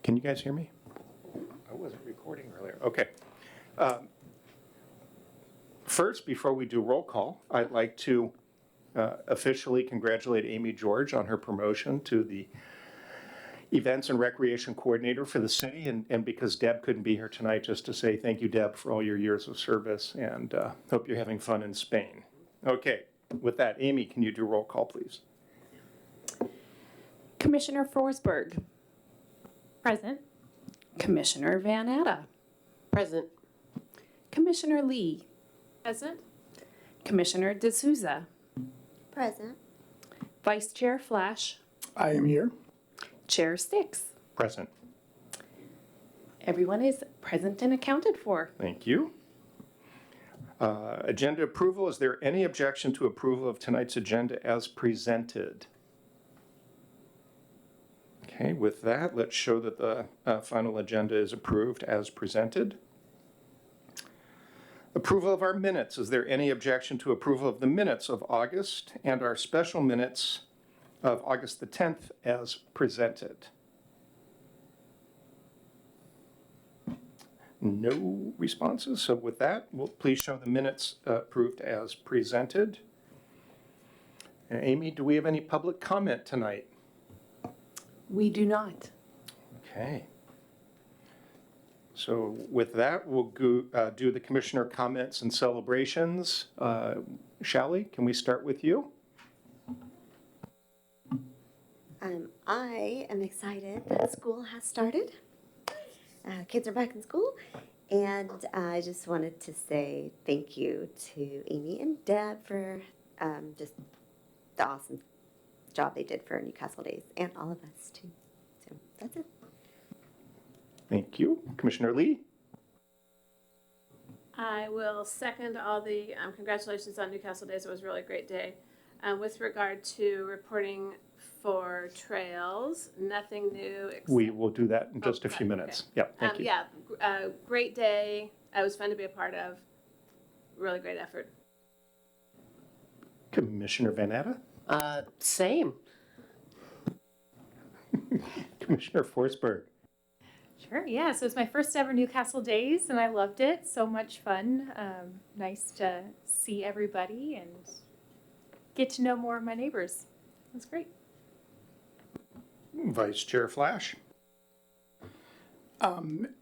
Can you guys hear me? I wasn't recording earlier. Okay. First, before we do roll call, I'd like to officially congratulate Amy George on her promotion to the Events and Recreation Coordinator for the city. And because Deb couldn't be here tonight, just to say thank you, Deb, for all your years of service, and hope you're having fun in Spain. Okay. With that, Amy, can you do roll call, please? Commissioner Forsberg. Present. Commissioner Van Atta. Present. Commissioner Lee. Present. Commissioner D'Souza. Present. Vice Chair Flash. I am here. Chair Sticks. Present. Everyone is present and accounted for. Thank you. Agenda approval. Is there any objection to approval of tonight's agenda as presented? Okay, with that, let's show that the final agenda is approved as presented. Approval of our minutes. Is there any objection to approval of the minutes of August and our special minutes of August the 10th as presented? No responses. So with that, we'll please show the minutes approved as presented. And Amy, do we have any public comment tonight? We do not. Okay. So with that, we'll go, do the commissioner comments and celebrations. Shally, can we start with you? I am excited that school has started. Kids are back in school, and I just wanted to say thank you to Amy and Deb for just the awesome job they did for Newcastle Days, and all of us too. So that's it. Thank you. Commissioner Lee? I will second all the congratulations on Newcastle Days. It was a really great day. With regard to reporting for trails, nothing new. We will do that in just a few minutes. Okay. Yeah, thank you. Yeah, great day. It was fun to be a part of. Really great effort. Commissioner Van Atta? Same. Commissioner Forsberg? Sure, yeah. So it's my first ever Newcastle Days, and I loved it. So much fun. Nice to see everybody and get to know more of my neighbors. It was great. Vice Chair Flash?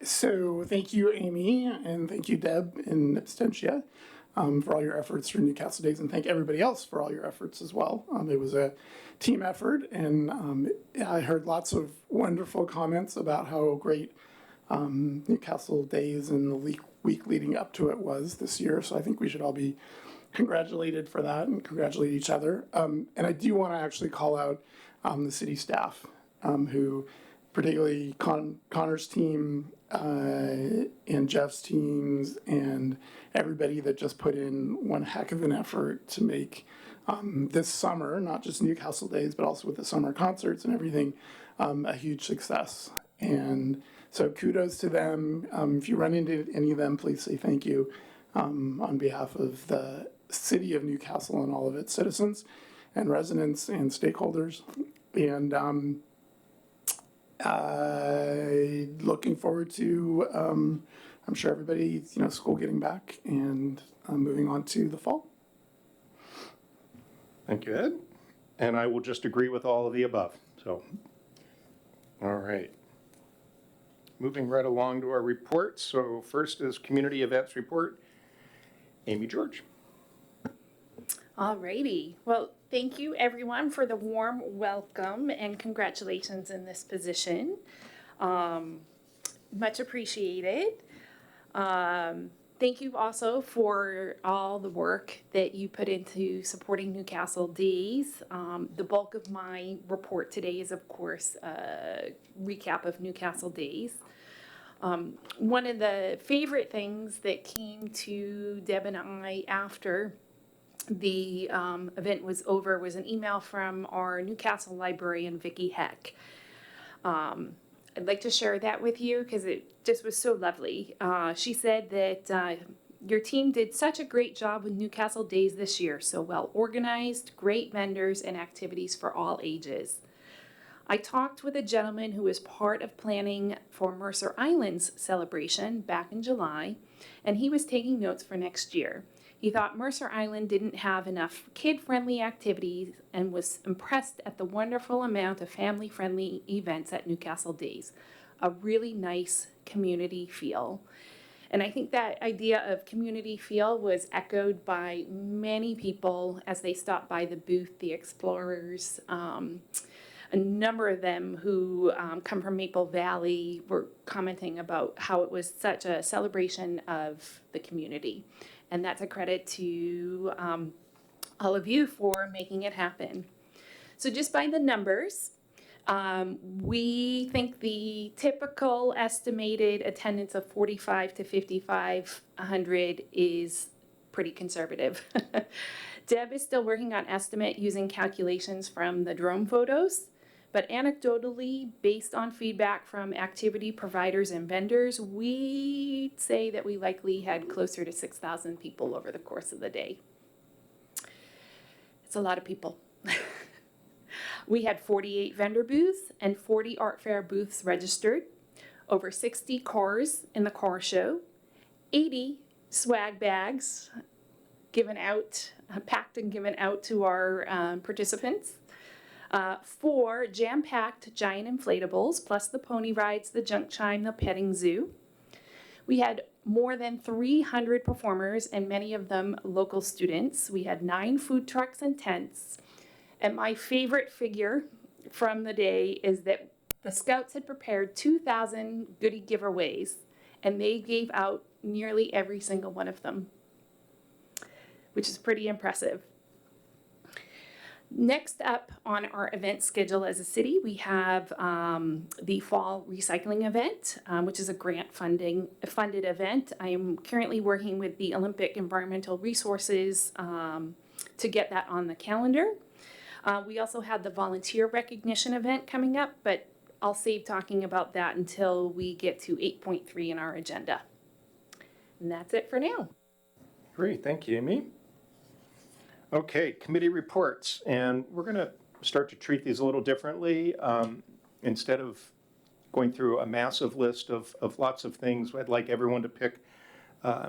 So thank you, Amy, and thank you, Deb in absentia, for all your efforts for Newcastle Days, and thank everybody else for all your efforts as well. It was a team effort, and I heard lots of wonderful comments about how great Newcastle Days and the week leading up to it was this year, so I think we should all be congratulated for that and congratulate each other. And I do want to actually call out the city staff, who particularly Connor's team and Jeff's teams and everybody that just put in one heck of an effort to make this summer, not just Newcastle Days, but also with the summer concerts and everything, a huge success. And so kudos to them. If you run into any of them, please say thank you on behalf of the city of Newcastle and all of its citizens and residents and stakeholders. And looking forward to, I'm sure everybody, school getting back and moving on to the fall. Thank you, Ed. And I will just agree with all of the above. So, all right. Moving right along to our reports. So first is Community Events Report. Amy George. Alrighty. Well, thank you everyone for the warm welcome and congratulations in this position. Much appreciated. Thank you also for all the work that you put into supporting Newcastle Days. The bulk of my report today is, of course, a recap of Newcastle Days. One of the favorite things that came to Deb and I after the event was over was an email from our Newcastle librarian, Vicki Heck. I'd like to share that with you because it just was so lovely. She said that your team did such a great job with Newcastle Days this year. So well organized, great vendors and activities for all ages. I talked with a gentleman who was part of planning for Mercer Island's celebration back in July, and he was taking notes for next year. He thought Mercer Island didn't have enough kid-friendly activities and was impressed at the wonderful amount of family-friendly events at Newcastle Days. A really nice community feel. And I think that idea of community feel was echoed by many people as they stopped by the booth, the explorers. A number of them who come from Maple Valley were commenting about how it was such a celebration of the community. And that's a credit to all of you for making it happen. So just by the numbers, we think the typical estimated attendance of 45 to 5,500 is pretty conservative. Deb is still working on estimate using calculations from the drone photos, but anecdotally, based on feedback from activity providers and vendors, we say that we likely had closer to 6,000 people over the course of the day. It's a lot of people. We had 48 vendor booths and 40 art fair booths registered, over 60 cars in the car show, 80 swag bags given out, packed and given out to our participants, 4 jam-packed giant inflatables, plus the pony rides, the junk chime, the petting zoo. We had more than 300 performers and many of them local students. We had 9 food trucks and tents. And my favorite figure from the day is that the Scouts had prepared 2,000 goodie giveaways, and they gave out nearly every single one of them, which is pretty impressive. Next up on our event schedule as a city, we have the fall recycling event, which is a funded event. I am currently working with the Olympic Environmental Resources to get that on the calendar. We also had the volunteer recognition event coming up, but I'll save talking about that until we get to 8.3 in our agenda. And that's it for now. Great, thank you, Amy. Okay, committee reports, and we're going to start to treat these a little differently. Instead of going through a massive list of lots of things, I'd like everyone to pick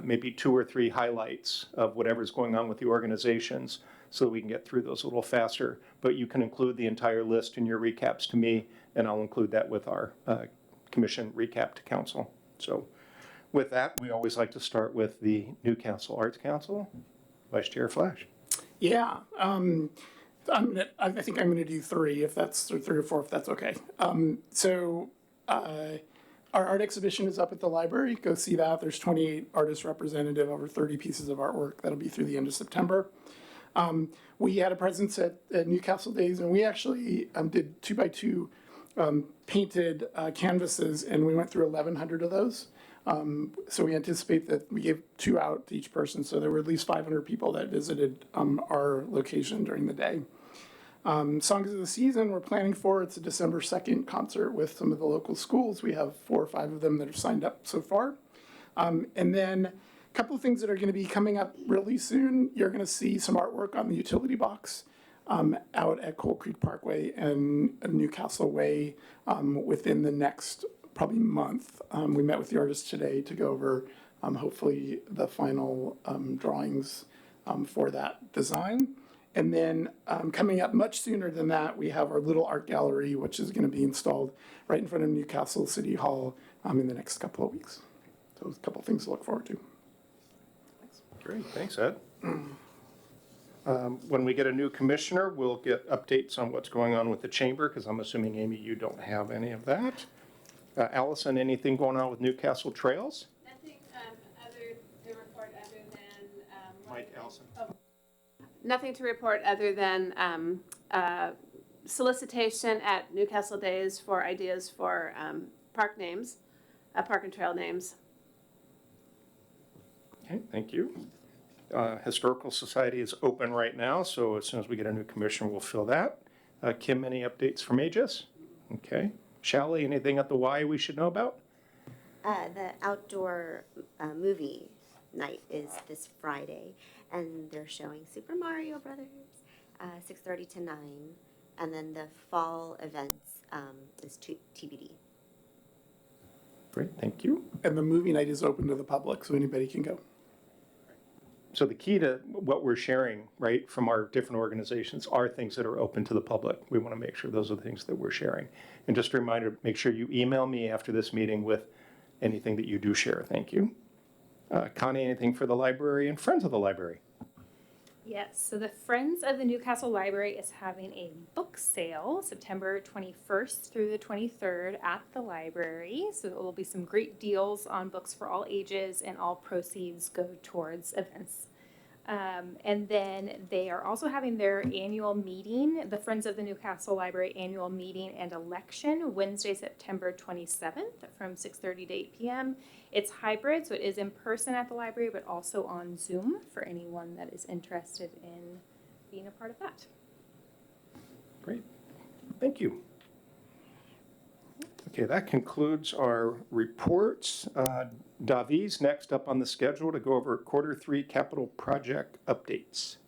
maybe 2 or 3 highlights of whatever's going on with the organizations so that we can get through those a little faster. But you can include the entire list in your recaps to me, and I'll include that with our commission recap to council. So with that, we always like to start with the Newcastle Arts Council. Vice Chair Flash. Yeah, I think I'm gonna do 3 if that's, or 3 or 4 if that's okay. Our art exhibition is up at the library. Go see that. There's 28 artists representative, over 30 pieces of artwork. That'll be through the end of September. We had a presence at Newcastle Days, and we actually did 2x2 painted canvases, and we went through 1,100 of those. So we anticipate that we gave 2 out to each person, so there were at least 500 people that visited our location during the day. Songs of the Season we're planning for, it's a December 2nd concert with some of the local schools. We have 4 or 5 of them that have signed up so far. And then a couple of things that are going to be coming up really soon. You're going to see some artwork on the utility box out at Coal Creek Parkway and Newcastle Way within the next probably month. We met with the artists today to go over hopefully the final drawings for that design. And then coming up much sooner than that, we have our little art gallery, which is going to be installed right in front of Newcastle City Hall in the next couple of weeks. So a couple of things to look forward to. Great, thanks, Ed. When we get a new commissioner, we'll get updates on what's going on with the chamber, because I'm assuming, Amy, you don't have any of that. Allison, anything going on with Newcastle Trails? Nothing other to report other than. Mike, Allison. Nothing to report other than solicitation at Newcastle Days for ideas for park names, park and trail names. Okay, thank you. Historical Society is open right now, so as soon as we get a new commissioner, we'll fill that. Kim, any updates from Aegis? Okay. Shally, anything at the Y we should know about? The outdoor movie night is this Friday, and they're showing Super Mario Brothers, 6:30 to 9, and then the fall events is TBD. Great, thank you. And the movie night is open to the public, so anybody can go. So the key to what we're sharing, right, from our different organizations are things that are open to the public. We want to make sure those are the things that we're sharing. And just a reminder, make sure you email me after this meeting with anything that you do share. Thank you. Connie, anything for the library and Friends of the Library? Yes, so the Friends of the Newcastle Library is having a book sale September 21st through the 23rd at the library. So there will be some great deals on books for all ages, and all proceeds go towards events. And then they are also having their annual meeting, the Friends of the Newcastle Library annual meeting and election, Wednesday, September 27th from 6:30 to 8 p.m. It's hybrid, so it is in person at the library, but also on Zoom for anyone that is interested in being a part of that. Great, thank you. Okay, that concludes our reports. Daviz, next up on the schedule to go over Q3 capital project updates.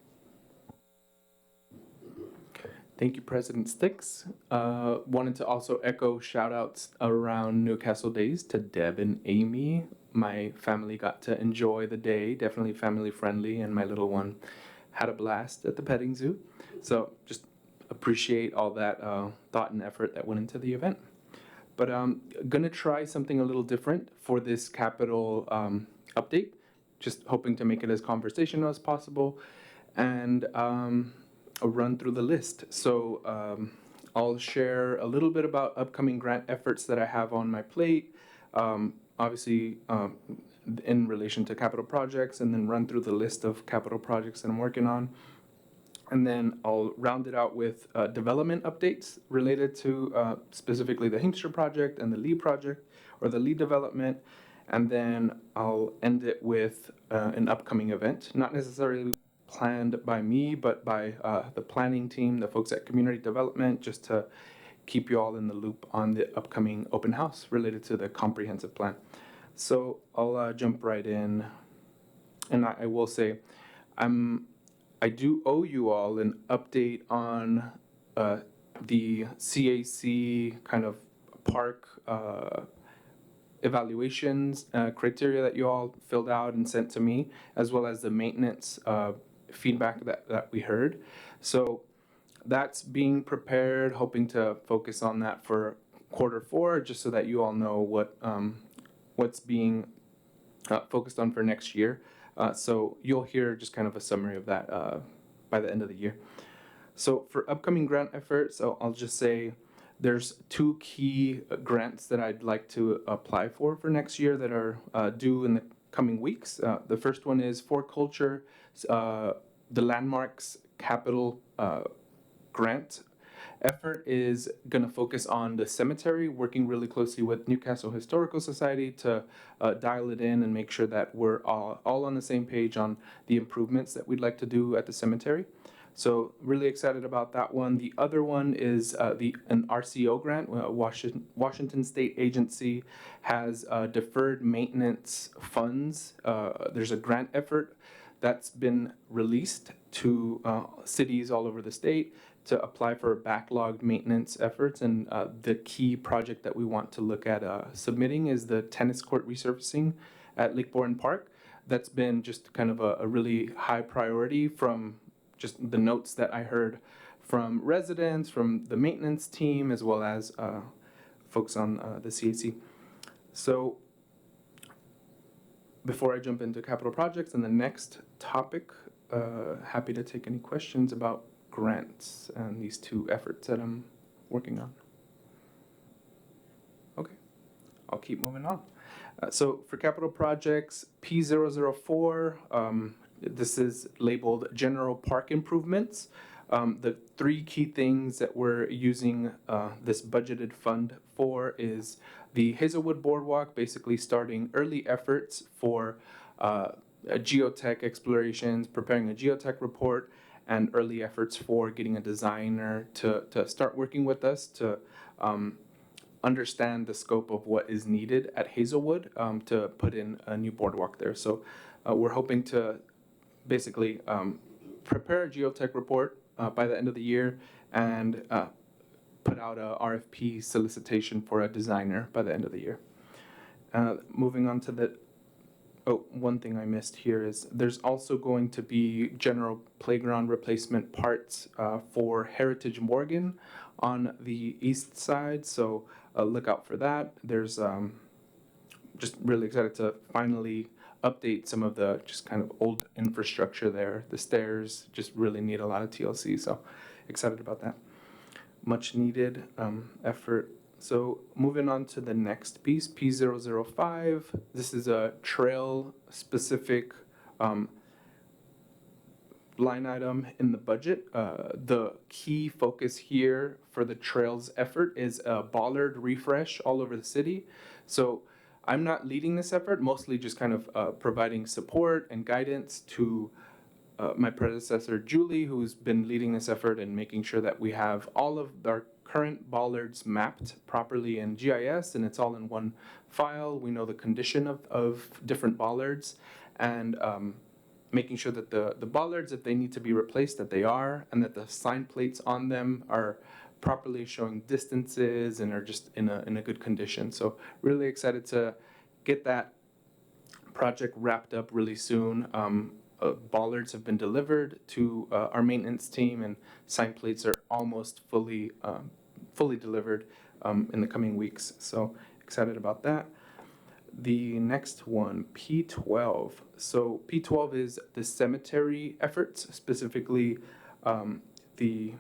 Thank you, President Sticks. Wanted to also echo shout outs around Newcastle Days to Deb and Amy. My family got to enjoy the day, definitely family friendly, and my little one had a blast at the petting zoo. So just appreciate all that thought and effort that went into the event. But I'm gonna try something a little different for this capital update, just hoping to make it as conversational as possible. And I'll run through the list. So I'll share a little bit about upcoming grant efforts that I have on my plate, obviously in relation to capital projects, and then run through the list of capital projects that I'm working on. And then I'll round it out with development updates related to specifically the Heemster project and the Lee project, or the Lee development. And then I'll end it with an upcoming event, not necessarily planned by me, but by the planning team, the folks at community development, just to keep you all in the loop on the upcoming open house related to the comprehensive plan. So I'll jump right in. And I will say, I do owe you all an update on the CAC kind of park evaluations criteria that you all filled out and sent to me, as well as the maintenance feedback that we heard. So that's being prepared, hoping to focus on that for Q4, just so that you all know what's being focused on for next year. So you'll hear just kind of a summary of that by the end of the year. So for upcoming grant efforts, so I'll just say there's 2 key grants that I'd like to apply for next year that are due in the coming weeks. The first one is For Culture, the Landmarks Capital grant effort is going to focus on the cemetery, working really closely with Newcastle Historical Society to dial it in and make sure that we're all on the same page on the improvements that we'd like to do at the cemetery. So really excited about that one. The other one is an RCO grant. Washington State Agency has deferred maintenance funds. There's a grant effort that's been released to cities all over the state to apply for backlogged maintenance efforts. And the key project that we want to look at submitting is the tennis court resurfacing at Lake Bourne Park. That's been just kind of a really high priority from just the notes that I heard from residents, from the maintenance team, as well as folks on the CAC. So before I jump into capital projects and the next topic, happy to take any questions about grants and these 2 efforts that I'm working on. Okay, I'll keep moving on. So for capital projects, P004, this is labeled General Park Improvements. The 3 key things that we're using this budgeted fund for is the Hazelwood Boardwalk, basically starting early efforts for geotech explorations, preparing a geotech report, and early efforts for getting a designer to start working with us to understand the scope of what is needed at Hazelwood to put in a new boardwalk there. So we're hoping to basically prepare a geotech report by the end of the year and put out a RFP solicitation for a designer by the end of the year. Moving on to one thing I missed here is there's also going to be general playground replacement parts for Heritage Morgan on the east side, so look out for that. There's just really excited to finally update some of the just kind of old infrastructure there. The stairs just really need a lot of TLC, so excited about that. Much needed effort. So moving on to the next piece, P005. This is a trail specific line item in the budget. The key focus here for the trails effort is a bollard refresh all over the city. So I'm not leading this effort, mostly just kind of providing support and guidance to my predecessor, Julie, who's been leading this effort and making sure that we have all of our current bollards mapped properly in GIS and it's all in one file. We know the condition of different bollards and making sure that the bollards, if they need to be replaced, that they are, and that the sign plates on them are properly showing distances and are just in a good condition. So really excited to get that project wrapped up really soon. Bollards have been delivered to our maintenance team, and sign plates are almost fully delivered in the coming weeks. So excited about that. The next one, P12. So P12 is the cemetery efforts, specifically the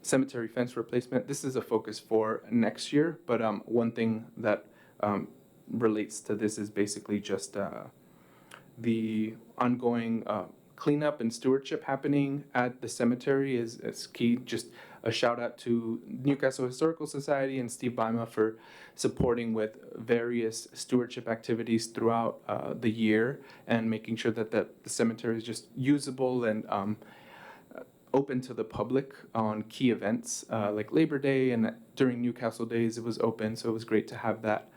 cemetery fence replacement. This is a focus for next year, but one thing that relates to this is basically just the ongoing cleanup and stewardship happening at the cemetery is key. Just a shout out to Newcastle Historical Society and Steve Bima for supporting with various stewardship activities throughout the year and making sure that the cemetery is just usable and open to the public on key events like Labor Day, and during Newcastle Days it was open, so it was great to have that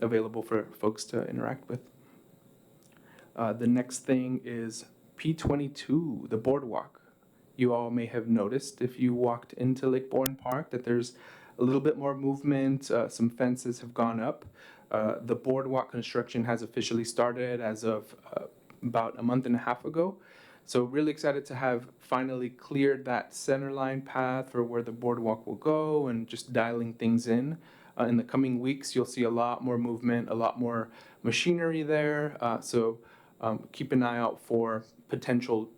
available for folks to interact with. The next thing is P22, the boardwalk. You all may have noticed if you walked into Lake Bourne Park that there's a little bit more movement, some fences have gone up. The boardwalk construction has officially started as of about a month and a half ago. So really excited to have finally cleared that center line path for where the boardwalk will go and just dialing things in. In the coming weeks, you'll see a lot more movement, a lot more machinery there. So keep an eye out for potential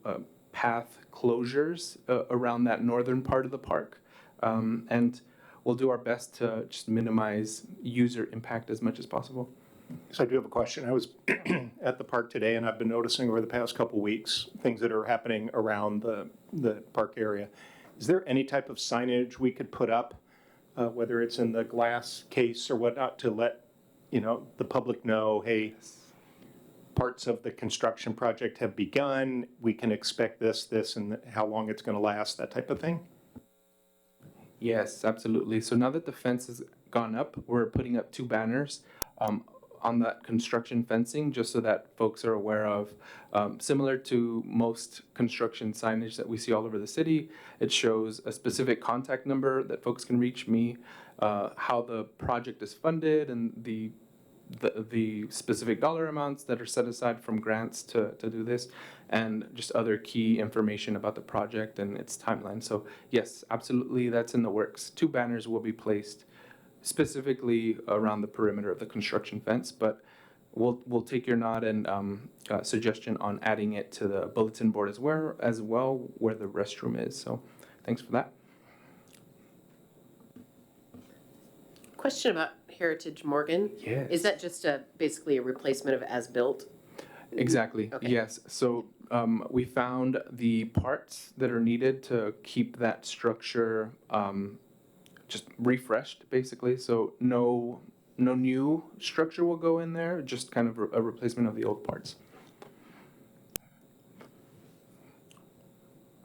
path closures around that northern part of the park. And we'll do our best to just minimize user impact as much as possible. So I do have a question. I was at the park today, and I've been noticing over the past couple weeks things that are happening around the park area. Is there any type of signage we could put up, whether it's in the glass case or whatnot, to let the public know, hey, parts of the construction project have begun. We can expect this, and how long it's going to last, that type of thing? Yes, absolutely. So now that the fence has gone up, we're putting up 2 banners on that construction fencing, just so that folks are aware of, similar to most construction signage that we see all over the city. It shows a specific contact number that folks can reach me, how the project is funded, and the specific dollar amounts that are set aside from grants to do this, and just other key information about the project and its timeline. So yes, absolutely, that's in the works. 2 banners will be placed specifically around the perimeter of the construction fence, but we'll take your nod and suggestion on adding it to the bulletin board as well where the restroom is. So thanks for that. Question about Heritage Morgan. Yes. Is that just basically a replacement of as-built? Exactly. Okay. Yes. So we found the parts that are needed to keep that structure just refreshed, basically. So no new structure will go in there, just kind of a replacement of the old parts.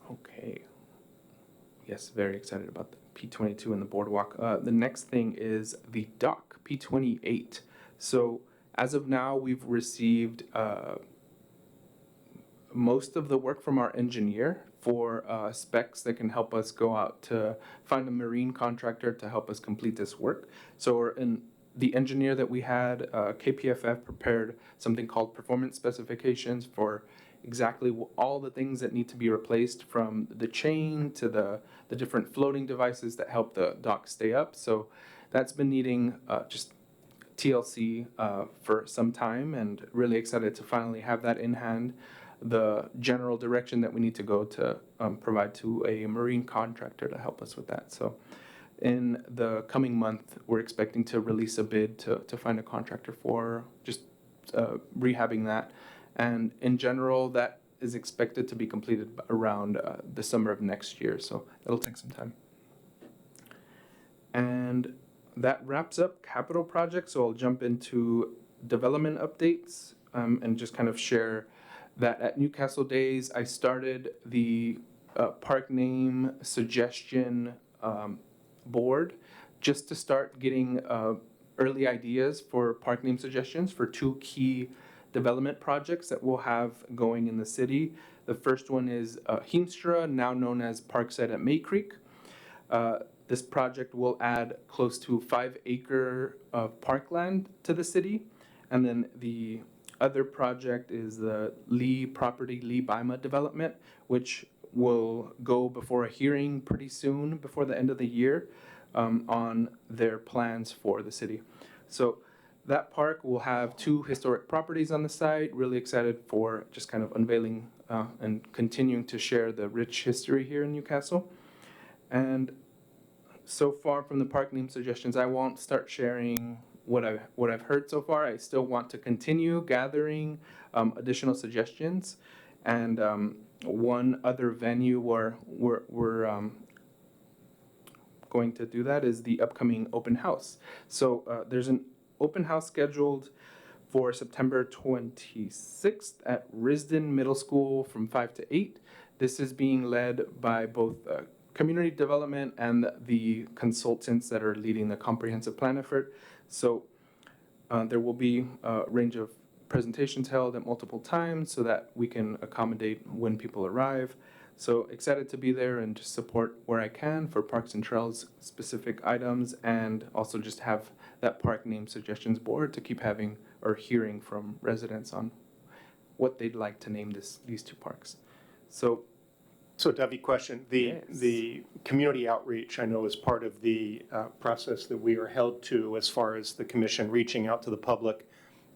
Okay. Yes, very excited about the P22 and the boardwalk. The next thing is the dock, P28. So as of now, we've received most of the work from our engineer for specs that can help us go out to find a marine contractor to help us complete this work. So the engineer that we had, KPFF, prepared something called performance specifications for exactly all the things that need to be replaced, from the chain to the different floating devices that help the dock stay up. So that's been needing just TLC for some time, and really excited to finally have that in hand. The general direction that we need to go to provide to a marine contractor to help us with that. So in the coming month, we're expecting to release a bid to find a contractor for just rehabbing that. And in general, that is expected to be completed around the summer of next year. So it'll take some time. And that wraps up capital projects. So I'll jump into development updates and just kind of share that at Newcastle Days, I started the park name suggestion board just to start getting early ideas for park name suggestions for two key development projects that we'll have going in the city. The first one is Heemstra, now known as Parkside at May Creek. This project will add close to 5 acres of parkland to the city. And then the other project is the Lee property, Lee Bima development, which will go before a hearing pretty soon, before the end of the year, on their plans for the city. So that park will have 2 historic properties on the site. Really excited for just kind of unveiling and continuing to share the rich history here in Newcastle. And so far from the park name suggestions, I won't start sharing what I've heard so far. I still want to continue gathering additional suggestions. And one other venue where we're going to do that is the upcoming open house. So there's an open house scheduled for September 26th at Risdon Middle School from 5 to 8. This is being led by both community development and the consultants that are leading the comprehensive plan effort. So there will be a range of presentations held at multiple times so that we can accommodate when people arrive. So excited to be there and just support where I can for Parks and Trails specific items, and also just have that park name suggestions board to keep having or hearing from residents on what they'd like to name these 2 parks. So Debbie, question, the community outreach, I know, is part of the process that we are held to as far as the commission reaching out to the public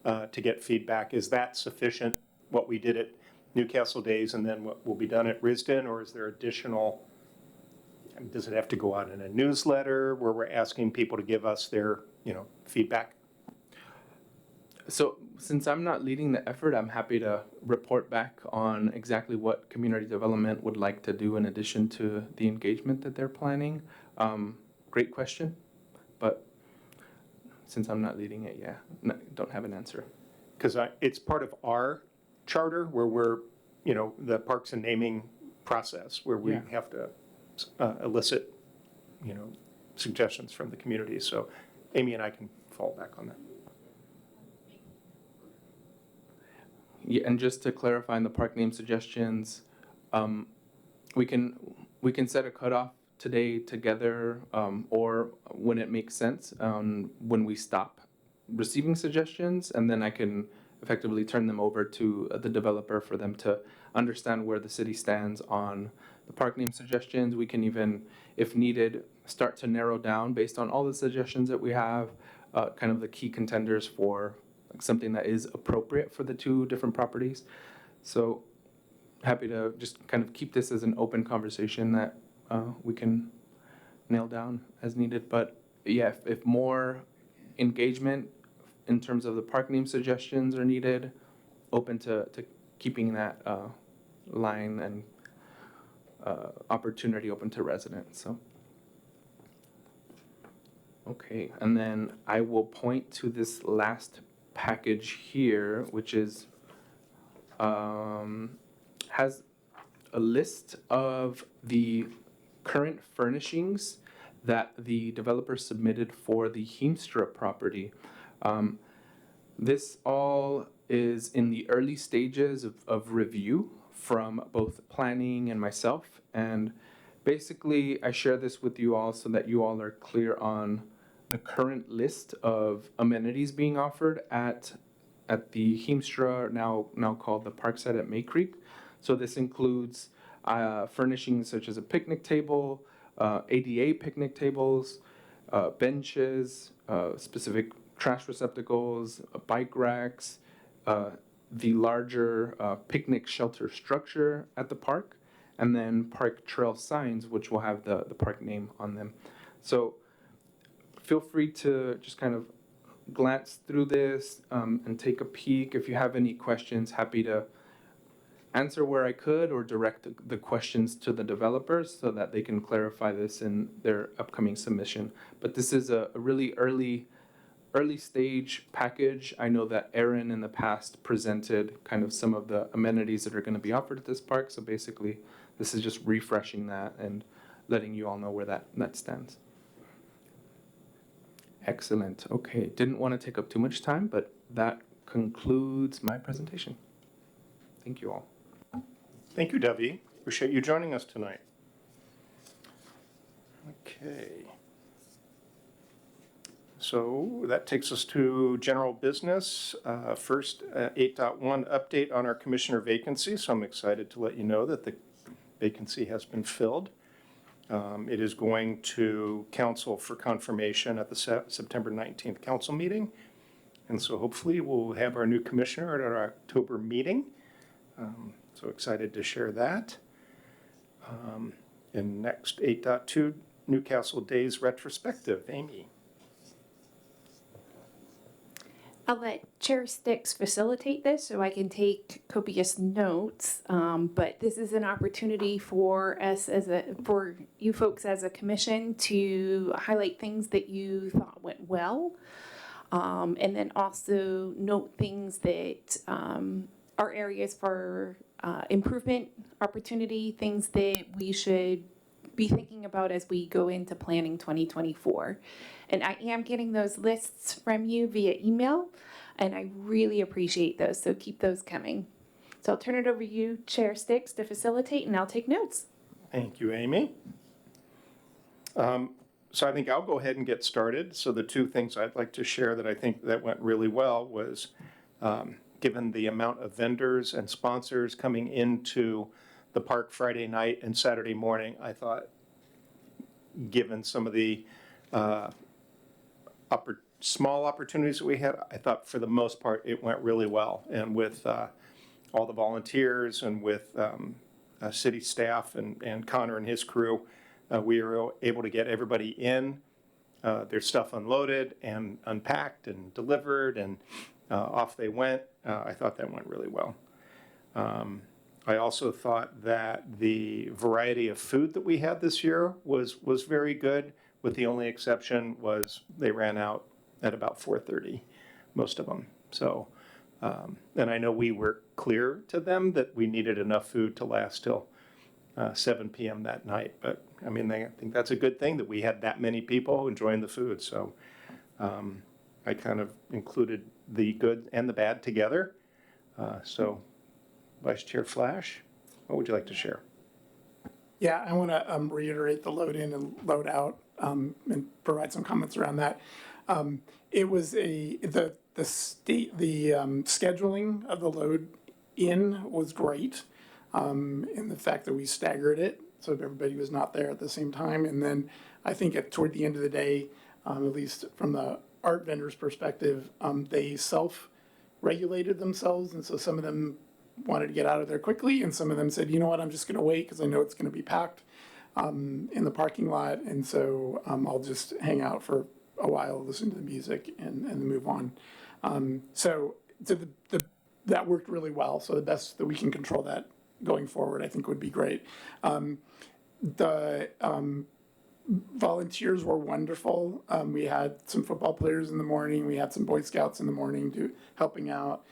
to get feedback. Is that sufficient, what we did at Newcastle Days and then what will be done at Risdon, or is there additional, does it have to go out in a newsletter where we're asking people to give us their, feedback? So since I'm not leading the effort, I'm happy to report back on exactly what community development would like to do in addition to the engagement that they're planning. Great question, but since I'm not leading it, don't have an answer. Because it's part of our charter where we're, the parks and naming process where we have to elicit, suggestions from the community. So Amy and I can fall back on that. Yeah, and just to clarify on the park name suggestions, we can set a cutoff today together, or when it makes sense, when we stop receiving suggestions, and then I can effectively turn them over to the developer for them to understand where the city stands on the park name suggestions. We can even, if needed, start to narrow down based on all the suggestions that we have, kind of the key contenders for something that is appropriate for the 2 different properties. So happy to just kind of keep this as an open conversation that we can nail down as needed. But yeah, if more engagement in terms of the park name suggestions are needed, open to keeping that line and opportunity open to residents. So. Okay, and then I will point to this last package here, which is has a list of the current furnishings that the developer submitted for the Heemstra property. This all is in the early stages of review from both planning and myself. And basically, I share this with you all so that you all are clear on the current list of amenities being offered at the Heemstra, now called the Parkside at May Creek. So this includes furnishings such as a picnic table, ADA picnic tables, benches, specific trash receptacles, bike racks, the larger picnic shelter structure at the park, and then park trail signs, which will have the park name on them. So feel free to just kind of glance through this and take a peek. If you have any questions, happy to answer where I could or direct the questions to the developers so that they can clarify this in their upcoming submission. But this is a really early stage package. I know that Aaron in the past presented kind of some of the amenities that are going to be offered at this park. So basically, this is just refreshing that and letting you all know where that stands. Excellent. Okay, didn't want to take up too much time, but that concludes my presentation. Thank you all. Thank you, Debbie. Appreciate you joining us tonight. Okay. So that takes us to general business. First, 8.1 update on our commissioner vacancy. So I'm excited to let you know that the vacancy has been filled. It is going to council for confirmation at the September 19th council meeting. And so hopefully we'll have our new commissioner at our October meeting. So excited to share that. And next, 8.2, Newcastle Days retrospective. Amy. I'll let Chair Sticks facilitate this so I can take copious notes. But this is an opportunity for us for you folks as a commission to highlight things that you thought went well. And then also note things that are areas for improvement, opportunity, things that we should be thinking about as we go into planning 2024. And I am getting those lists from you via email, and I really appreciate those, so keep those coming. So I'll turn it over to you, Chair Sticks, to facilitate, and I'll take notes. Thank you, Amy. So I think I'll go ahead and get started. So the two things I'd like to share that I think that went really well was given the amount of vendors and sponsors coming into the park Friday night and Saturday morning, I thought, given some of the small opportunities that we had, I thought for the most part it went really well. And with all the volunteers and with city staff and Connor and his crew, we were able to get everybody in, their stuff unloaded and unpacked and delivered, and off they went. I thought that went really well. I also thought that the variety of food that we had this year was very good, with the only exception was they ran out at about 4:30, most of them. So, and I know we were clear to them that we needed enough food to last till 7 p.m. that night. But I mean, I think that's a good thing that we had that many people enjoying the food. So I kind of included the good and the bad together. So Vice Chair Flash, what would you like to share? Yeah, I want to reiterate the load in and load out and provide some comments around that. It was the scheduling of the load in was great, in the fact that we staggered it so everybody was not there at the same time. And then I think toward the end of the day, at least from the art vendors' perspective, they self-regulated themselves, and so some of them wanted to get out of there quickly, and some of them said, you know what, I'm just going to wait because I know it's going to be packed in the parking lot, and so I'll just hang out for a while, listen to the music, and move on. So that worked really well. So the best that we can control that going forward, I think, would be great. The volunteers were wonderful. We had some football players in the morning. We had some Boy Scouts in the morning helping out.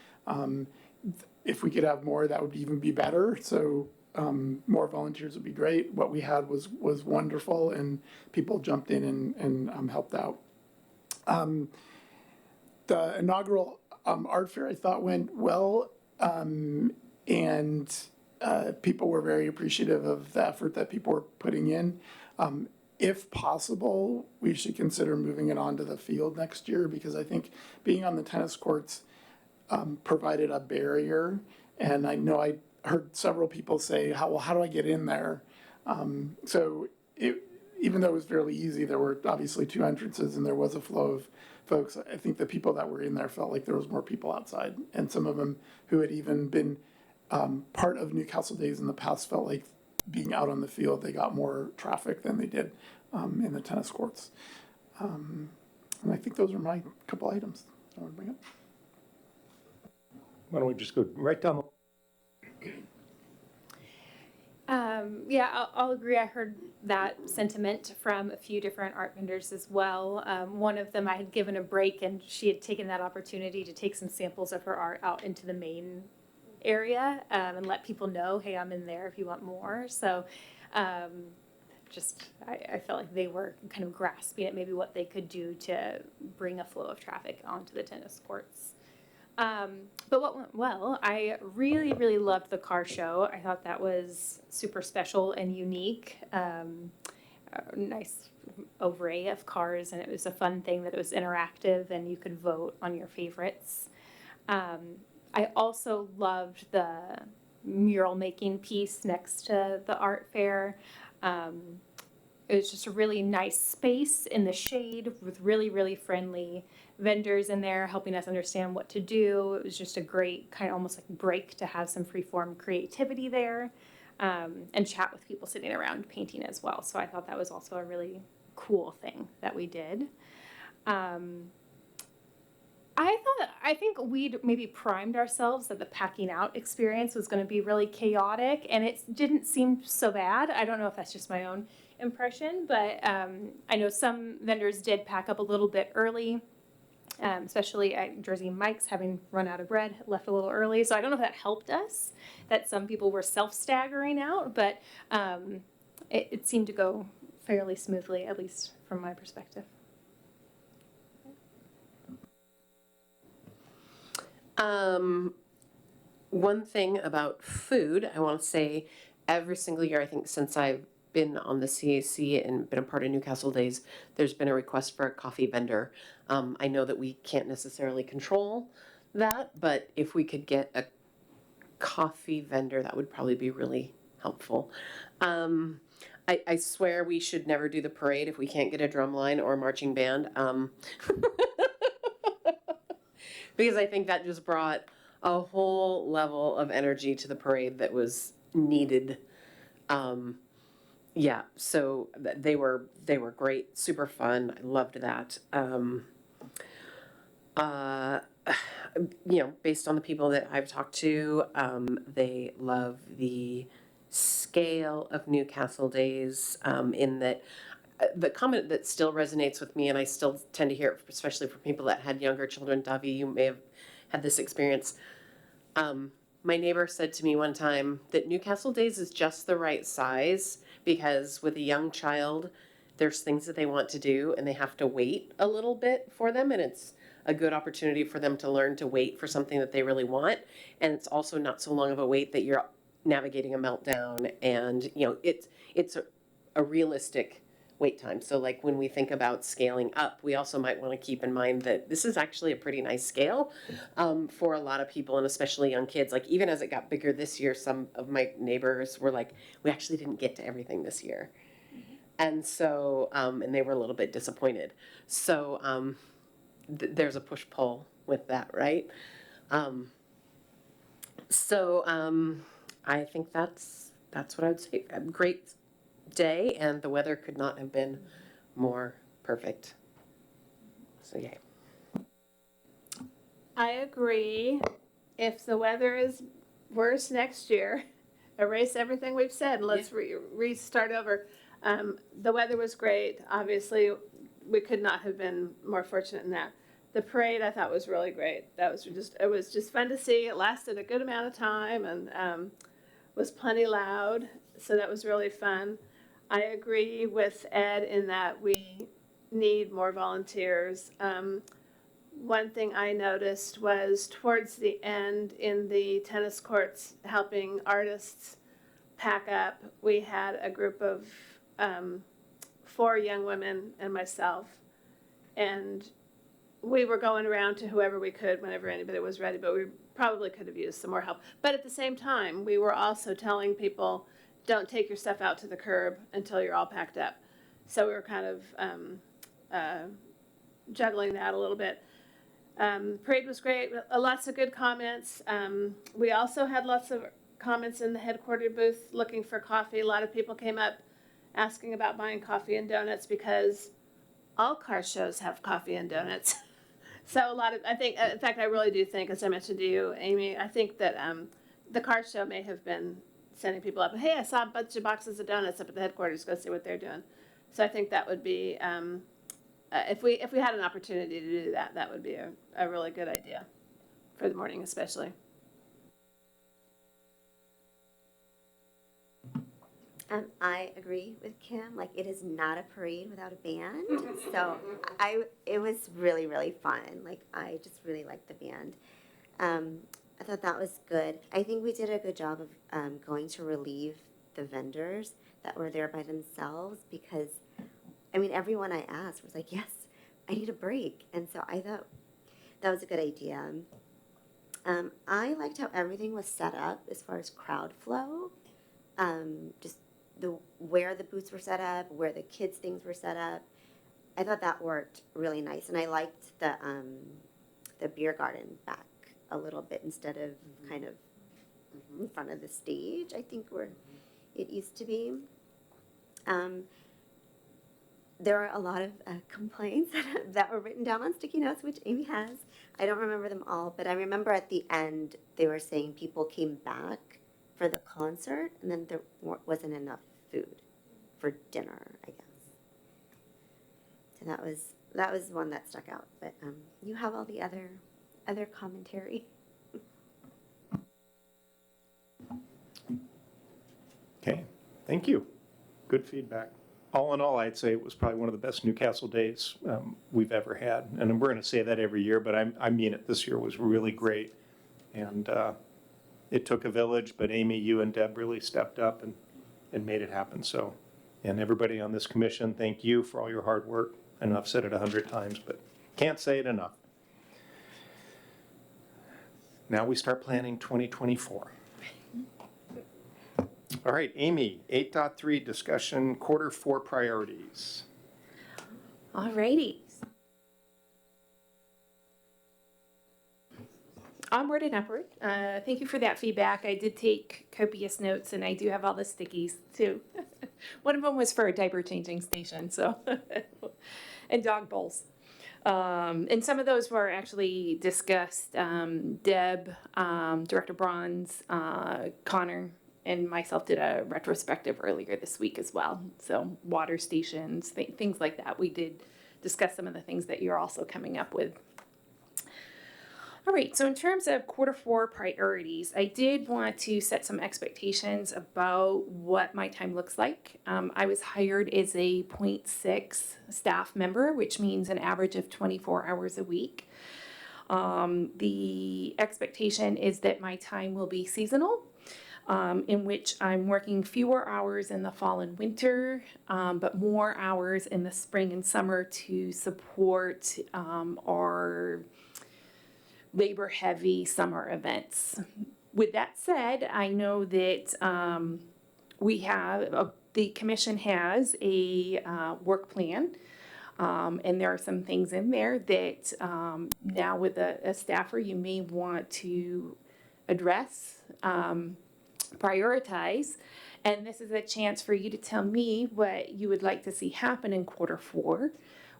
If we could have more, that would even be better. So more volunteers would be great. What we had was wonderful, and people jumped in and helped out. The inaugural art fair I thought went well, and people were very appreciative of the effort that people were putting in. If possible, we should consider moving it onto the field next year, because I think being on the tennis courts provided a barrier. And I know I heard several people say, how do I get in there? So even though it was fairly easy, there were obviously 2 entrances and there was a flow of folks. I think the people that were in there felt like there was more people outside. And some of them who had even been part of Newcastle Days in the past felt like being out on the field, they got more traffic than they did in the tennis courts. And I think those are my couple items I want to bring up. Why don't we just go right down the Yeah, I'll agree. I heard that sentiment from a few different art vendors as well. One of them, I had given a break, and she had taken that opportunity to take some samples of her art out into the main area and let people know, hey, I'm in there if you want more. So I felt like they were kind of grasping at maybe what they could do to bring a flow of traffic onto the tennis courts. But what went well, I really, really loved the car show. I thought that was super special and unique. A nice array of cars, and it was a fun thing that it was interactive and you could vote on your favorites. I also loved the mural making piece next to the art fair. It was just a really nice space in the shade with really, really friendly vendors in there helping us understand what to do. It was just a great kind of almost like break to have some freeform creativity there and chat with people sitting around painting as well. So I thought that was also a really cool thing that we did. I think we'd maybe primed ourselves that the packing out experience was going to be really chaotic, and it didn't seem so bad. I don't know if that's just my own impression, but I know some vendors did pack up a little bit early, especially at Jersey Mike's, having run out of bread, left a little early. So I don't know if that helped us, that some people were self-staggering out, but it seemed to go fairly smoothly, at least from my perspective. One thing about food, I want to say every single year, I think since I've been on the CAC and been a part of Newcastle Days, there's been a request for a coffee vendor. I know that we can't necessarily control that, but if we could get a coffee vendor, that would probably be really helpful. I swear we should never do the parade if we can't get a drum line or a marching band. Because I think that just brought a whole level of energy to the parade that was needed. Yeah, so they were great, super fun. I loved that. Based on the people that I've talked to, they love the scale of Newcastle Days. In that, the comment that still resonates with me, and I still tend to hear it, especially from people that had younger children. Davi, you may have had this experience. My neighbor said to me one time that Newcastle Days is just the right size because with a young child, there's things that they want to do and they have to wait a little bit for them, and it's a good opportunity for them to learn to wait for something that they really want. And it's also not so long of a wait that you're navigating a meltdown, and it's a realistic wait time. So like when we think about scaling up, we also might want to keep in mind that this is actually a pretty nice scale for a lot of people, and especially young kids. Like even as it got bigger this year, some of my neighbors were like, we actually didn't get to everything this year. And so, and they were a little bit disappointed. So there's a push-pull with that, right? I think that's what I would say. A great day, and the weather could not have been more perfect. So yay. I agree. If the weather is worse next year, erase everything we've said and let's restart over. The weather was great. Obviously, we could not have been more fortunate in that. The parade I thought was really great. It was just fun to see. It lasted a good amount of time and was plenty loud. So that was really fun. I agree with Ed in that we need more volunteers. one thing I noticed was towards the end in the tennis courts, helping artists pack up, we had a group of 4 young women and myself, and we were going around to whoever we could whenever anybody was ready, but we probably could have used some more help. But at the same time, we were also telling people, don't take your stuff out to the curb until you're all packed up. So we were kind of juggling that a little bit. Parade was great, lots of good comments. We also had lots of comments in the headquarter booth looking for coffee. A lot of people came up asking about buying coffee and donuts because all car shows have coffee and donuts. So a lot of, I think, in fact, I really do think, as I mentioned to you, Amy, I think that the car show may have been sending people up, hey, I saw a bunch of boxes of donuts up at the headquarters, go see what they're doing. So I think that would be, if we had an opportunity to do that, that would be a really good idea for the morning especially. I agree with Kim. Like, it is not a parade without a band. So it was really, really fun. Like, I just really liked the band. I thought that was good. I think we did a good job of going to relieve the vendors that were there by themselves because, I mean, everyone I asked was like, yes, I need a break. And so I thought that was a good idea. I liked how everything was set up as far as crowd flow. Just where the booths were set up, where the kids' things were set up. I thought that worked really nice. And I liked the beer garden back a little bit instead of kind of in front of the stage, I think, where it used to be. There are a lot of complaints that were written down on sticky notes, which Amy has. I don't remember them all, but I remember at the end they were saying people came back for the concert and then there wasn't enough food for dinner, I guess. So that was one that stuck out. But you have all the other commentary. Okay, thank you. Good feedback. All in all, I'd say it was probably one of the best Newcastle days we've ever had. And we're going to say that every year, but I mean it. This year was really great. And it took a village, but Amy, you and Deb really stepped up and made it happen. So, and everybody on this commission, thank you for all your hard work. I know I've said it 100 times, but can't say it enough. Now we start planning 2024. All right, Amy, 8.3 discussion, Q4 priorities. All righty. Onward and upward. Thank you for that feedback. I did take copious notes and I do have all the stickies too. One of them was for a diaper changing station, so, and dog bowls. And some of those were actually discussed. Deb, Director Bronze, Connor, and myself did a retrospective earlier this week as well. So water stations, things like that. We did discuss some of the things that you're also coming up with. All right, so in terms of Q4 priorities, I did want to set some expectations about what my time looks like. I was hired as a 0.6 staff member, which means an average of 24 hours a week. The expectation is that my time will be seasonal, in which I'm working fewer hours in the fall and winter, but more hours in the spring and summer to support our labor-heavy summer events. With that said, I know that we have, the commission has a work plan, and there are some things in there that now with a staffer you may want to address, prioritize, and this is a chance for you to tell me what you would like to see happen in Q4.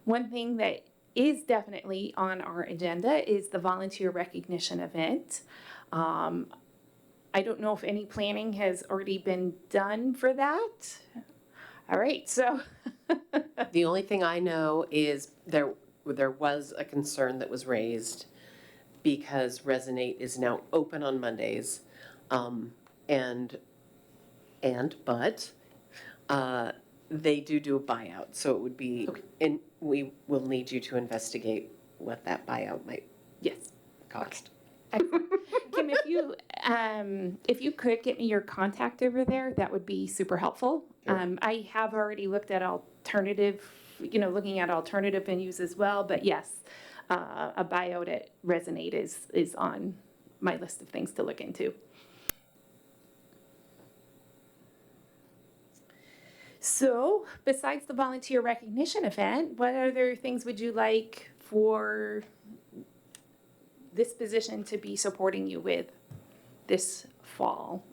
One thing that is definitely on our agenda is the volunteer recognition event. I don't know if any planning has already been done for that. All right, so. The only thing I know is there was a concern that was raised because Resonate is now open on Mondays, but they do a buyout, so it would be, and we will need you to investigate what that buyout might Yes. cost. Excellent. Kim, if you could get me your contact over there, that would be super helpful. I have already looked at looking at alternative venues as well, but yes, a buyout at Resonate is on my list of things to look into. So, besides the volunteer recognition event, what other things would you like for this position to be supporting you with this fall?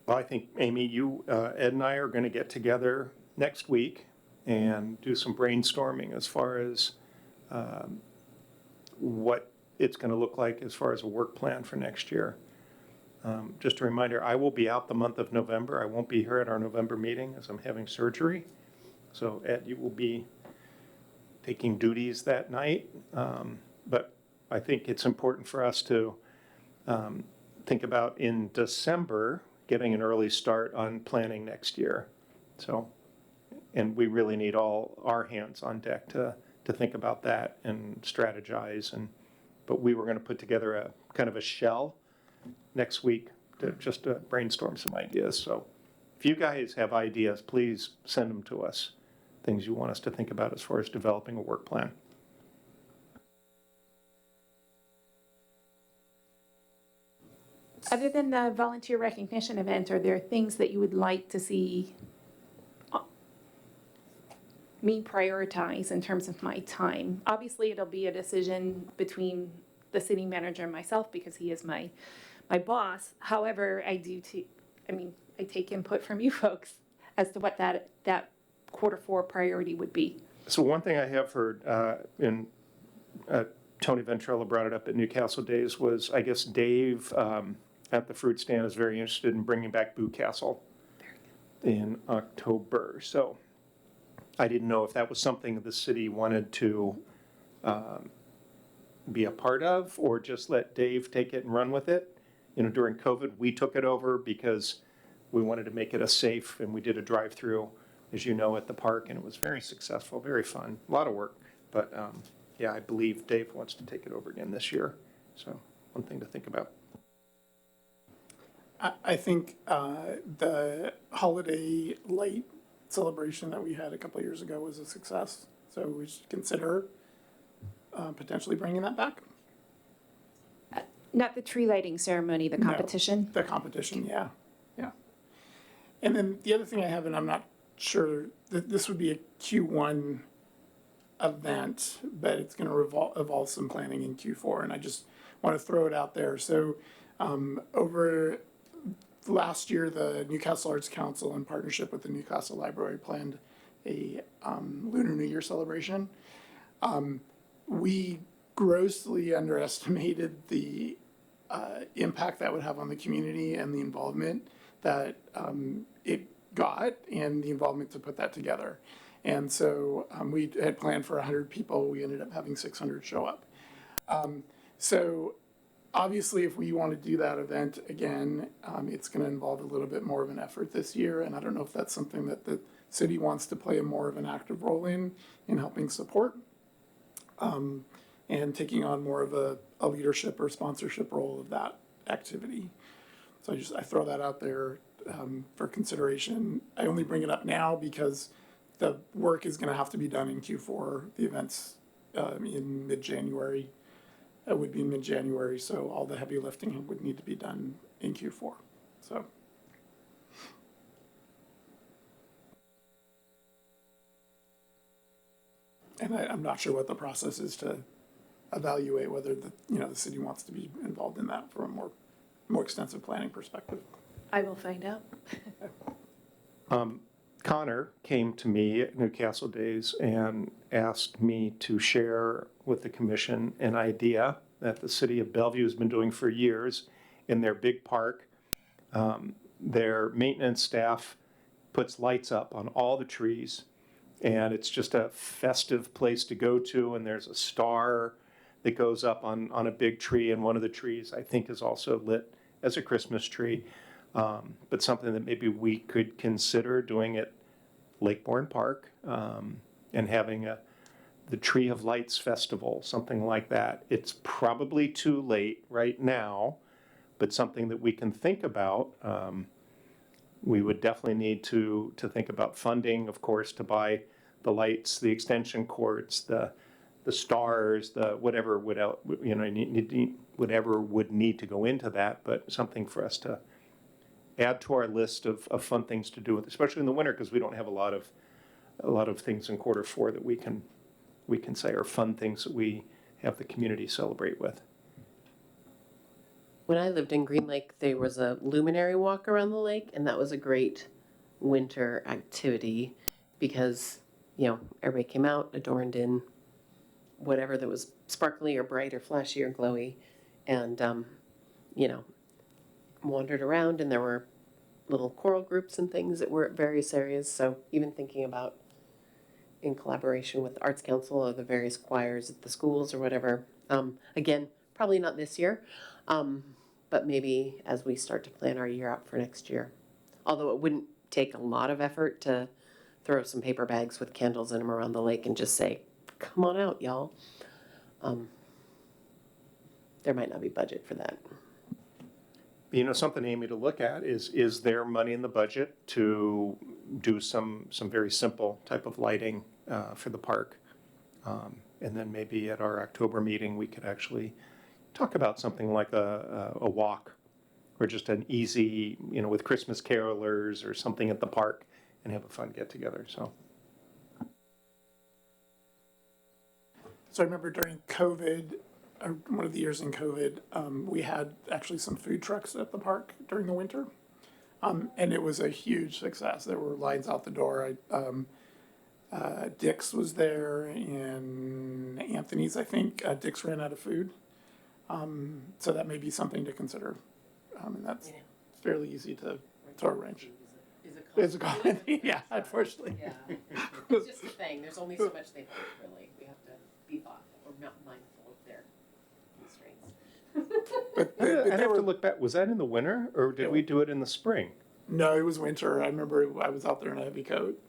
Well, I think, Amy, Ed and I are going to get together next week and do some brainstorming as far as what it's going to look like as far as a work plan for next year. Just a reminder, I will be out the month of November. I won't be here at our November meeting as I'm having surgery. So Ed, you will be taking duties that night. But I think it's important for us to think about in December, getting an early start on planning next year. So, and we really need all our hands on deck to think about that and strategize. But we were going to put together a kind of a shell next week to brainstorm some ideas. So if you guys have ideas, please send them to us, things you want us to think about as far as developing a work plan. Other than the volunteer recognition event, are there things that you would like to see me prioritize in terms of my time? Obviously, it'll be a decision between the city manager and myself because he is my boss. However, I take input from you folks as to what that Q4 priority would be. So one thing I have heard, Tony Ventrella brought it up at Newcastle Days, was I guess Dave at the fruit stand is very interested in bringing back Boo Castle in October. So I didn't know if that was something the city wanted to be a part of, or just let Dave take it and run with it. During COVID, we took it over because we wanted to make it a safe, and we did a drive-through, as you know, at the park, and it was very successful, very fun, a lot of work. But yeah, I believe Dave wants to take it over again this year. So one thing to think about. I think the holiday light celebration that we had a couple of years ago was a success. So we should consider potentially bringing that back. Not the tree lighting ceremony, the No. competition? The competition, yeah. And then the other thing I have, and I'm not sure, this would be a Q1 event, but it's going to evolve some planning in Q4, and I just want to throw it out there. So over last year, the Newcastle Arts Council, in partnership with the Newcastle Library, planned a Lunar New Year celebration. We grossly underestimated the impact that would have on the community and the involvement that it got and the involvement to put that together. And so we had planned for 100 people. We ended up having 600 show up. So obviously, if we want to do that event again, it's going to involve a little bit more of an effort this year. And I don't know if that's something that the city wants to play a more of an active role in helping support. And taking on more of a leadership or sponsorship role of that activity. So I throw that out there for consideration. I only bring it up now because the work is going to have to be done in Q4. The event's in mid-January. It would be in mid-January, so all the heavy lifting would need to be done in Q4. So. And I'm not sure what the process is to evaluate whether the city wants to be involved in that from a more extensive planning perspective. I will find out. Connor came to me at Newcastle Days and asked me to share with the commission an idea that the city of Bellevue has been doing for years in their big park. Their maintenance staff puts lights up on all the trees, and it's just a festive place to go to, and there's a star that goes up on a big tree, and one of the trees I think is also lit as a Christmas tree. But something that maybe we could consider doing at Lakebourne Park, and having the Tree of Lights Festival, something like that. It's probably too late right now, but something that we can think about. We would definitely need to think about funding, of course, to buy the lights, the extension cords, the stars, the whatever would whatever would need to go into that, but something for us to add to our list of fun things to do, especially in the winter, because we don't have a lot of things in Q4 that we can say are fun things that we have the community celebrate with. When I lived in Green Lake, there was a luminary walk around the lake, and that was a great winter activity because, everybody came out adorned in whatever that was sparkly or bright or flashy or glowy, and, wandered around, and there were little choral groups and things that were at various areas. So even thinking about in collaboration with the Arts Council or the various choirs at the schools or whatever. Again, probably not this year, but maybe as we start to plan our year out for next year. Although it wouldn't take a lot of effort to throw some paper bags with candles in them around the lake and just say, come on out, y'all. There might not be budget for that. Something, Amy, to look at is there money in the budget to do some very simple type of lighting for the park? And then maybe at our October meeting, we could actually talk about something like a walk or just an easy, with Christmas carolers or something at the park and have a fun get together. So I remember during COVID, one of the years in COVID, we had actually some food trucks at the park during the winter. And it was a huge success. There were lines out the door. Dick's was there and Anthony's, I think. Dick's ran out of food. So that may be something to consider. And that's fairly easy to arrange. Is it common? Yeah, unfortunately. Yeah. It's just the thing. There's only so much they put, really. We have to be thoughtful or not mindful of their constraints. But I'd have to look back. Was that in the winter or did we do it in the spring? No, it was winter. I remember I was out there in a heavy coat.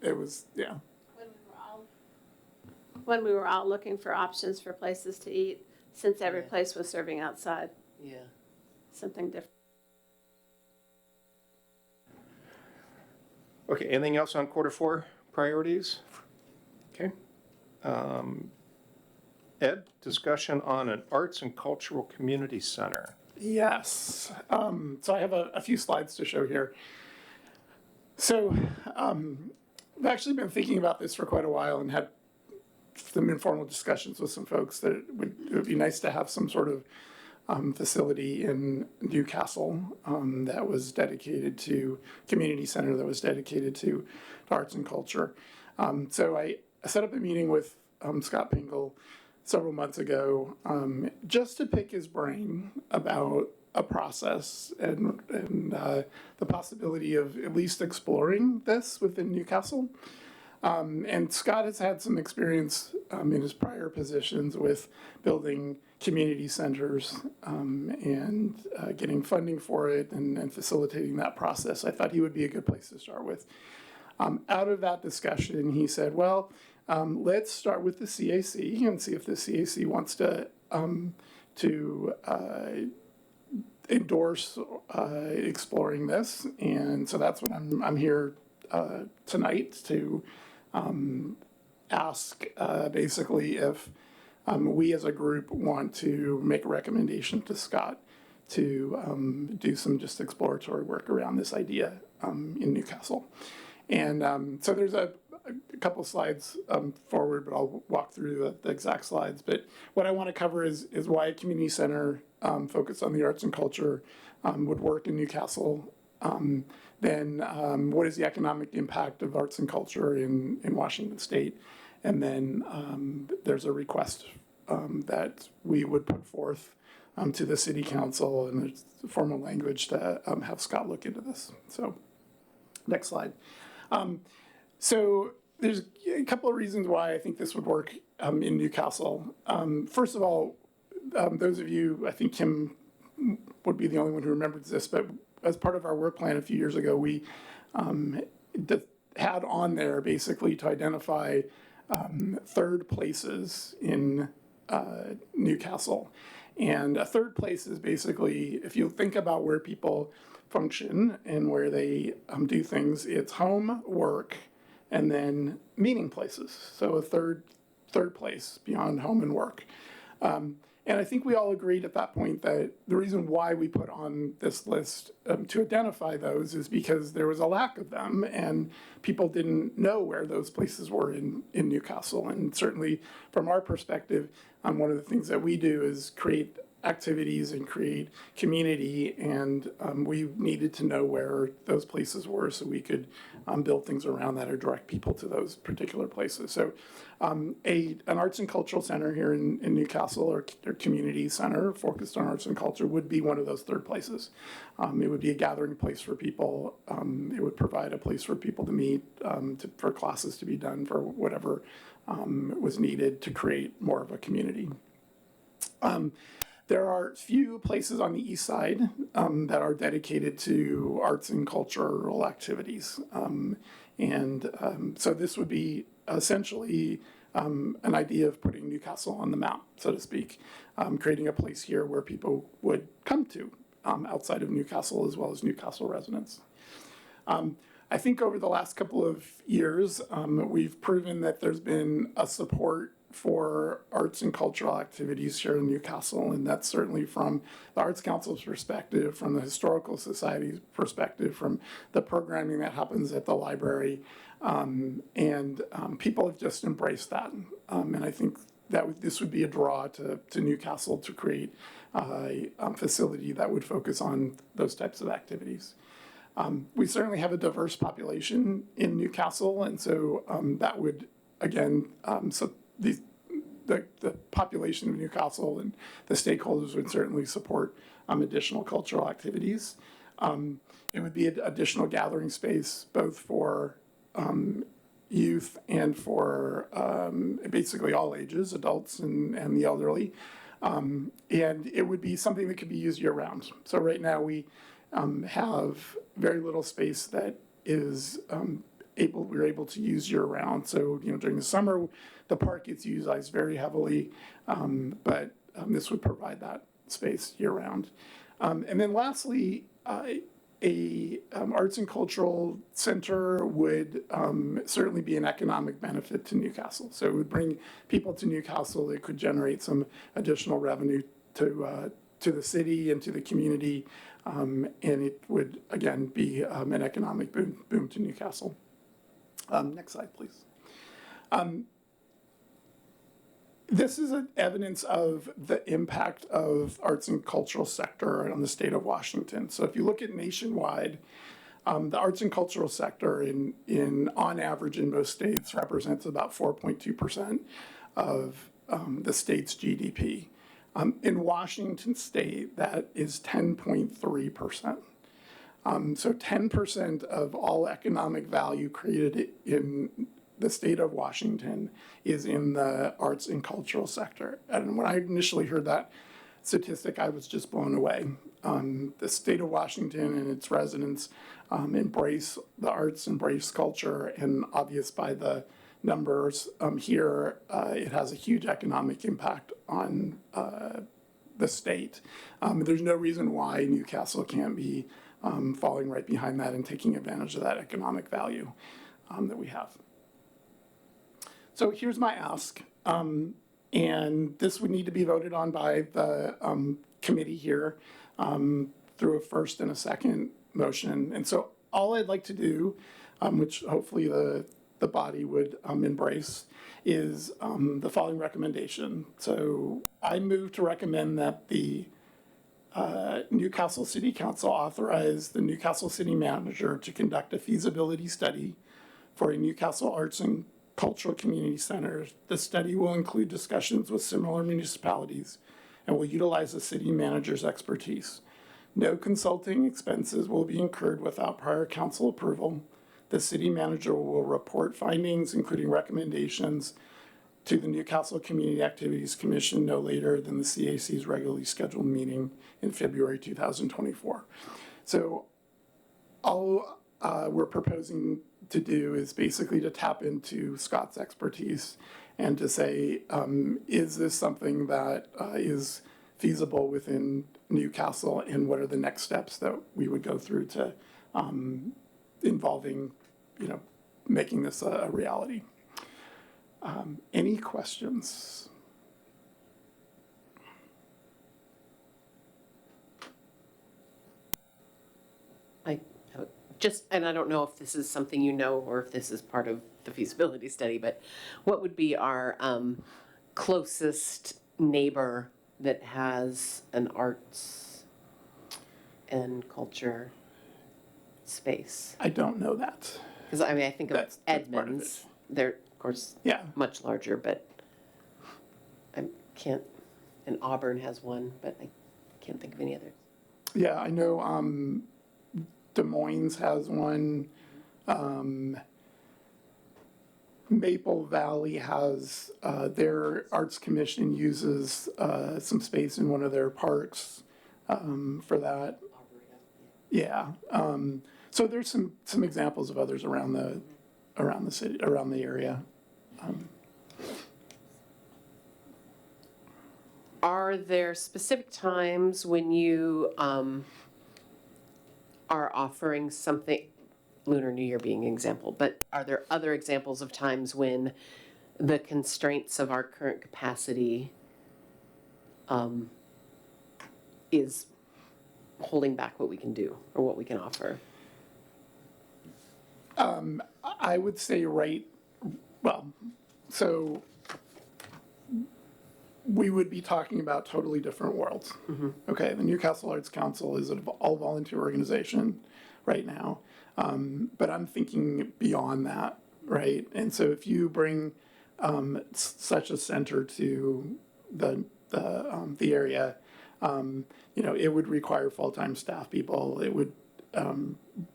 It was, yeah. When we were all looking for options for places to eat, since every place was serving outside, Yeah. something different. Okay, anything else on Q4 priorities? Okay. Ed, discussion on an arts and cultural community center. Yes. So I have a few slides to show here. So I've actually been thinking about this for quite a while and had some informal discussions with some folks that it would be nice to have some sort of facility in Newcastle that was dedicated to community center that was dedicated to arts and culture. So I set up a meeting with Scott Pingle several months ago just to pick his brain about a process and the possibility of at least exploring this within Newcastle. And Scott has had some experience in his prior positions with building community centers and getting funding for it and facilitating that process. I thought he would be a good place to start with. Out of that discussion, he said, well, let's start with the CAC and see if the CAC wants to endorse exploring this. And so that's what I'm here tonight to ask basically if we as a group want to make a recommendation to Scott to do some just exploratory work around this idea in Newcastle. And so there's a couple slides forward, but I'll walk through the exact slides. But what I want to cover is why a community center focused on the arts and culture would work in Newcastle. Then what is the economic impact of arts and culture in Washington State? And then there's a request that we would put forth to the city council, and there's formal language to have Scott look into this. So next slide. So there's a couple of reasons why I think this would work in Newcastle. First of all, those of you, I think Kim would be the only one who remembers this, but as part of our work plan a few years ago, we had on there basically to identify third places in Newcastle. And a third place is basically, if you think about where people function and where they do things, it's home, work, and then meeting places. So a third place beyond home and work. And I think we all agreed at that point that the reason why we put on this list to identify those is because there was a lack of them and people didn't know where those places were in Newcastle. And certainly from our perspective, one of the things that we do is create activities and create community, and we needed to know where those places were so we could build things around that or direct people to those particular places. So an arts and cultural center here in Newcastle, or community center focused on arts and culture, would be one of those third places. It would be a gathering place for people. It would provide a place for people to meet, for classes to be done, for whatever was needed to create more of a community. There are few places on the east side that are dedicated to arts and cultural activities. So this would be essentially an idea of putting Newcastle on the map, so to speak, creating a place here where people would come to outside of Newcastle as well as Newcastle residents. I think over the last couple of years, we've proven that there's been a support for arts and cultural activities here in Newcastle, and that's certainly from the Arts Council's perspective, from the Historical Society's perspective, from the programming that happens at the library, and people have just embraced that. And I think that this would be a draw to Newcastle to create a facility that would focus on those types of activities. We certainly have a diverse population in Newcastle, and so that would, again, the population of Newcastle and the stakeholders would certainly support additional cultural activities. It would be an additional gathering space both for youth and for basically all ages, adults and the elderly. And it would be something that could be used year-round. So right now we have very little space that is we're able to use year-round. So, during the summer, the park gets utilized very heavily, but this would provide that space year-round. And then lastly, a arts and cultural center would certainly be an economic benefit to Newcastle. So it would bring people to Newcastle. It could generate some additional revenue to the city and to the community, and it would, again, be an economic boom to Newcastle. Next slide, please. This is evidence of the impact of arts and cultural sector on the state of Washington. So if you look at nationwide, the arts and cultural sector on average in most states represents about 4.2% of the state's GDP. In Washington state, that is 10.3%. So 10% of all economic value created in the state of Washington is in the arts and cultural sector. And when I initially heard that statistic, I was just blown away. The state of Washington and its residents embrace the arts, embrace culture, and obvious by the numbers here, it has a huge economic impact on the state. There's no reason why Newcastle can't be falling right behind that and taking advantage of that economic value that we have. So here's my ask, and this would need to be voted on by the committee here through a first and a second motion. And so all I'd like to do, which hopefully the body would embrace, is the following recommendation. So I move to recommend that the Newcastle City Council authorize the Newcastle City Manager to conduct a feasibility study for a Newcastle Arts and Cultural Community Center. The study will include discussions with similar municipalities and will utilize the city manager's expertise. No consulting expenses will be incurred without prior council approval. The city manager will report findings, including recommendations, to the Newcastle Community Activities Commission no later than the CAC's regularly scheduled meeting in February 2024. So we're proposing to do is basically to tap into Scott's expertise and to say, is this something that is feasible within Newcastle, and what are the next steps that we would go through to involving, making this a reality. Any questions? And I don't know if this is something you know or if this is part of the feasibility study, but what would be our closest neighbor that has an arts and culture space? I don't know that. Because I think of That's part of Edmonds. They're, of course, Yeah. much larger, but I can't, and Auburn has one, but I can't think of any others. Yeah, I know Des Moines has one. Maple Valley has, their Arts Commission uses some space in one of their parks for that. Yeah. So there's some examples of others around the city, around the area. Are there specific times when you are offering something, Lunar New Year being an example, but are there other examples of times when the constraints of our current capacity is holding back what we can do or what we can offer? I would say so we would be talking about totally different worlds. Okay, the Newcastle Arts Council is an all-volunteer organization right now, but I'm thinking beyond that, right? And so if you bring such a center to the area, it would require full-time staff people. It would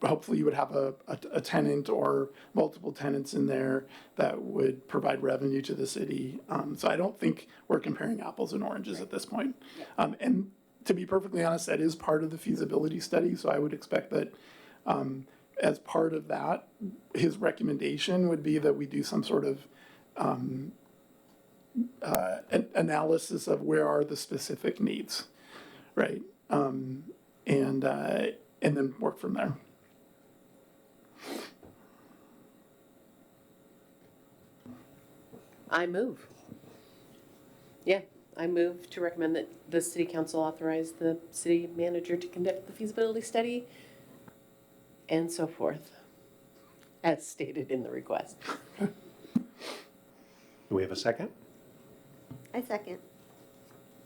hopefully you would have a tenant or multiple tenants in there that would provide revenue to the city. So I don't think we're comparing apples and oranges at this point. And to be perfectly honest, that is part of the feasibility study. So I would expect that as part of that, his recommendation would be that we do some sort of analysis of where are the specific needs, right? And then work from there. I move. Yeah, I move to recommend that the city council authorize the city manager to conduct the feasibility study and so forth, as stated in the request. Do we have a second? I second.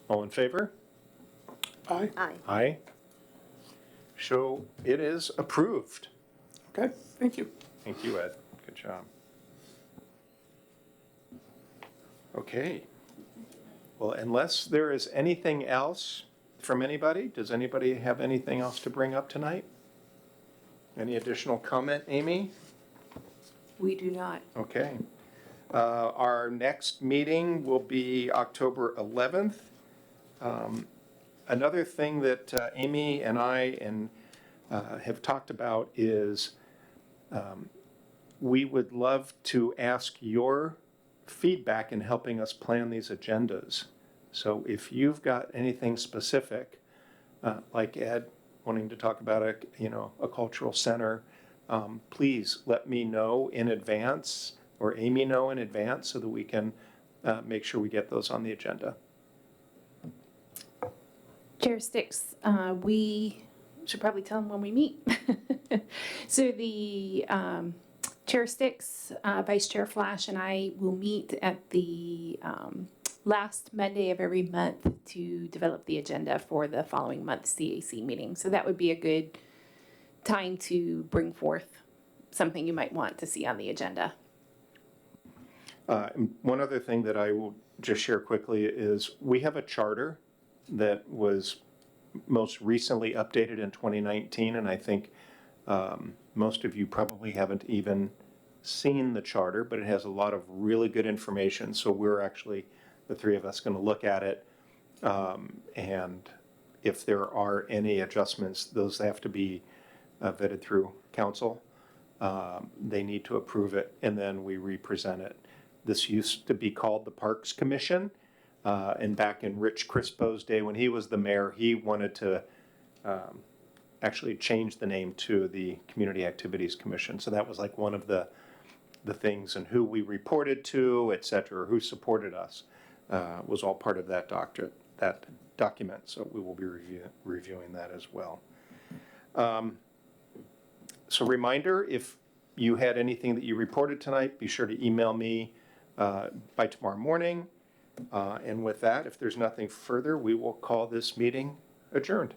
All in favor? Aye. Aye. Aye. So it is approved. Okay, thank you. Thank you, Ed. Good job. Okay. Well, unless there is anything else from anybody, does anybody have anything else to bring up tonight? Any additional comment, Amy? We do not. Okay. Our next meeting will be October 11th. Another thing that Amy and I have talked about is we would love to ask your feedback in helping us plan these agendas. So if you've got anything specific, like Ed wanting to talk about a cultural center, please let me know in advance or Amy know in advance so that we can make sure we get those on the agenda. Chair Sticks, we should probably tell them when we meet. So the Chair Sticks, Vice Chair Flash, and I will meet at the last Monday of every month to develop the agenda for the following month's CAC meeting. So that would be a good time to bring forth something you might want to see on the agenda. One other thing that I will just share quickly is we have a charter that was most recently updated in 2019, and I think most of you probably haven't even seen the charter, but it has a lot of really good information. So we're actually, the three of us, going to look at it, and if there are any adjustments, those have to be vetted through council. They need to approve it, and then we represent it. This used to be called the Parks Commission, and back in Rich Crispo's day, when he was the mayor, he wanted to actually change the name to the Community Activities Commission. So that was like one of the things, and who we reported to, et cetera, who supported us, was all part of that document. So we will be reviewing that as well. So reminder, if you had anything that you reported tonight, be sure to email me by tomorrow morning. And with that, if there's nothing further, we will call this meeting adjourned.